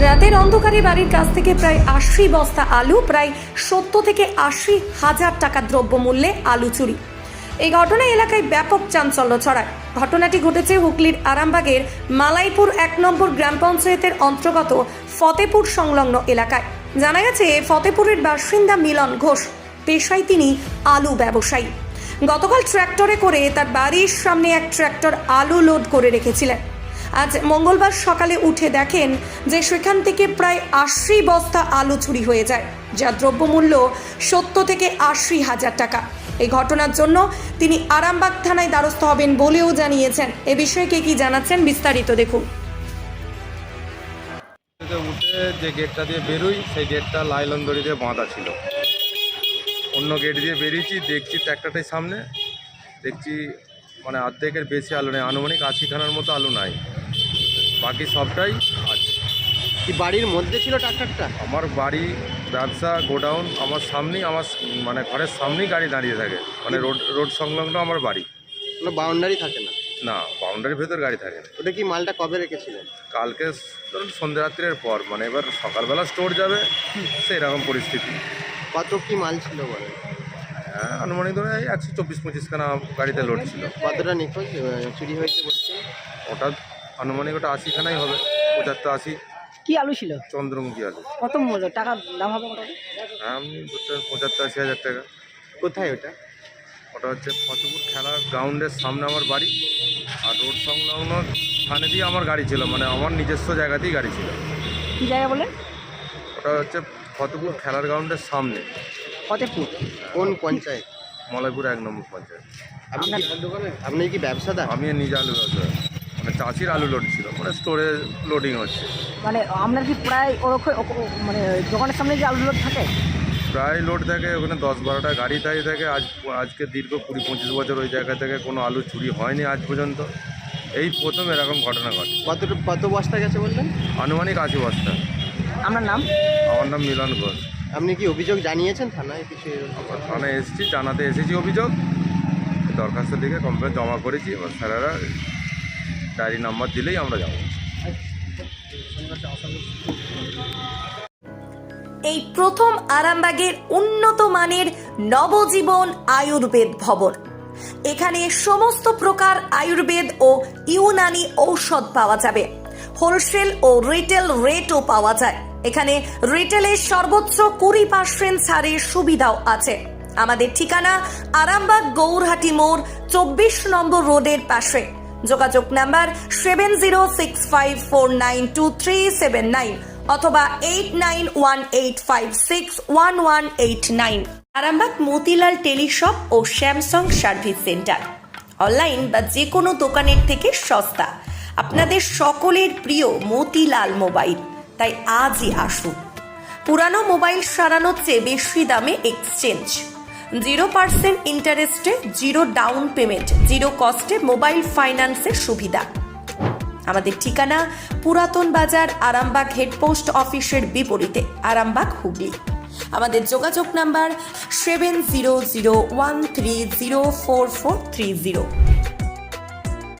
রাতের অন্ধকারে বাড়ির কাছ থেকে প্রায় ৮০ বস্তা আলু, প্রায় ৭০ থেকে ৮০ হাজার টাকা দ্রব্যমূল্যে আলু চুরি। এই ঘটনায় এলাকায় ব্যাপক চাঞ্চল্য ছড়ায়। ঘটনাটি ঘটেছে হুগলির আরামবাগের মালাইপুর ১ নম্বর গ্রাম পঞ্চায়েতের অন্তর্গত ফতেপুর সংলগ্ন এলাকায়। জানা গেছে, ফতেপুরের বাসিন্দা মিলন ঘোষ, পেশায় তিনি আলু ব্যবসায়ী। গতকাল ট্র্যাক্টরে করে তার বাড়ির সামনে এক ট্র্যাক্টর আলু লোড করে রেখেছিলেন। আজ মঙ্গলবার সকালে উঠে দেখেন যে সেখান থেকে প্রায় ৮০ বস্তা আলু চুরি হয়ে যায়, যার দ্রব্যমূল্য ৭০ থেকে ৮০ হাজার টাকা। এই ঘটনার জন্য তিনি আরামবাগ থানায় দ্বারস্থ হবেন বলেও জানিয়েছেন। এ বিষয়ে কে কি জানাচ্ছেন বিস্তারিত দেখুন। উঠে যে গেটটা দিয়ে বেরোই, সেই গেটটা লাইলন দড়ি দিয়ে বাঁধা ছিল। অন্য গেট দিয়ে বেরিয়েছি, দেখছি ট্র্যাক্টরটাই সামনে, দেখছি মানে অর্ধেকের বেশি আলু নেই, আনুমানিক ৮০খানার মতো আলু নাই, বাকি সবটাই আছে। কি বাড়ির মধ্যে ছিল ট্রাক্টরটা? আমার বাড়ি, ব্যবসা, গোডাউন আমার সামনেই, আমার মানে ঘরের সামনেই গাড়ি দাঁড়িয়ে থাকে, মানে রোড সংলগ্ন আমার বাড়ি। কোনো বাউন্ডারি থাকে না? না, বাউন্ডারির ভেতর গাড়ি থাকে না। ওটা কি মালটা কবে রেখেছিলেন? কালকে ধরুন সন্ধ্যা রাত্রের পর, মানে এবার সকালবেলা স্টোর যাবে সেরকম পরিস্থিতি। কত কি মাল ছিল বলেন? হ্যাঁ, আনুমানিক ধরে ১২৫-২৫খানা গাড়িতে লোড ছিল। কতটা নিখোঁজ চুরি হয়েছে বলছেন? ওটা আনুমানিক ওটা ৮০খানাই হবে, ৭৫-৮০। কি আলু ছিল? চন্দ্রমুখী আলু। কত টাকা দাম হবে মোটামুটি? হ্যাঁ, আমি ৭৫-৮০ হাজার টাকা। কোথায় ওটা? ওটা হচ্ছে ফতেপুর খেলার গ্রাউন্ডের সামনে আমার বাড়ি, আর রোড সংলগ্ন স্থানে দিয়ে আমার গাড়ি ছিল, মানে আমার নিজস্ব জায়গাতেই গাড়ি ছিল। কি জায়গা বলেন? ওটা হচ্ছে ফতেপুর খেলার গ্রাউন্ডের সামনে। ফতেপুর কোন পঞ্চায়েত? মালাইপুর ১ নম্বর পঞ্চায়েত। আপনি কি ব্যবসাদার? আমি নিজে আলু ব্যবসা, মানে চাষির আলু লোড ছিল, মানে স্টোরে লোডিং হচ্ছে। মানে আপনার কি প্রায় মানে দোকানের সামনে যে আলু লোড থাকে? প্রায় লোড থাকে ওখানে, ১০-১২টা গাড়ি দাঁড়িয়ে থাকে। আজকে দীর্ঘ ২০-২৫ বছর ওই জায়গা থেকে কোনো আলু চুরি হয়নি আজ পর্যন্ত। এই প্রথম এরকম ঘটনা ঘটে। কত বস্তা গেছে বললেন? আনুমানিক ৮০ বস্তা। আপনার নাম? আমার নাম মিলন ঘোষ। আপনি কি অভিযোগ জানিয়েছেন থানায় কিছু? আমার থানায় এসেছি, জানাতে এসেছি অভিযোগ, দরখাস্ত লিখে কমপ্লেন জমা করেছি। এবার স্যারেরা ডায়েরি নাম্বার দিলেই আমরা যাবো। এই প্রথম আরামবাগের উন্নত মানের নবজীবন আয়ুর্বেদ ভবন। এখানে সমস্ত প্রকার আয়ুর্বেদ ও ইউনানি ঔষধ পাওয়া যাবে। হোলসেল ও রিটেল রেটও পাওয়া যায়। এখানে রিটেলের সর্বোচ্চ 20% ছাড়ের সুবিধাও আছে। আমাদের ঠিকানা আরামবাগ গৌরহাটি মোড় 24 নম্বর রোডের পাশে। যোগাযোগ নাম্বার 7065492379 অথবা 8918561189। আরামবাগ মতিলাল টেলিশপ ও স্যামসাং সার্ভিস সেন্টার, অনলাইন বা যে কোনো দোকানের থেকে সস্তা। আপনাদের সকলের প্রিয় মতিলাল মোবাইল, তাই আজই আসুন। পুরানো মোবাইল সারানোর চেয়ে বেশি দামে এক্সচেঞ্জ, 0% ইন্টারেস্টে, 0 ডাউন পেমেন্ট, 0 কস্টে মোবাইল ফাইন্যান্সের সুবিধা। আমাদের ঠিকানা পুরাতন বাজার, আরামবাগ হেডপোস্ট অফিসের বিপরীতে, আরামবাগ হুগলি। আমাদের যোগাযোগ নাম্বার 7001304430।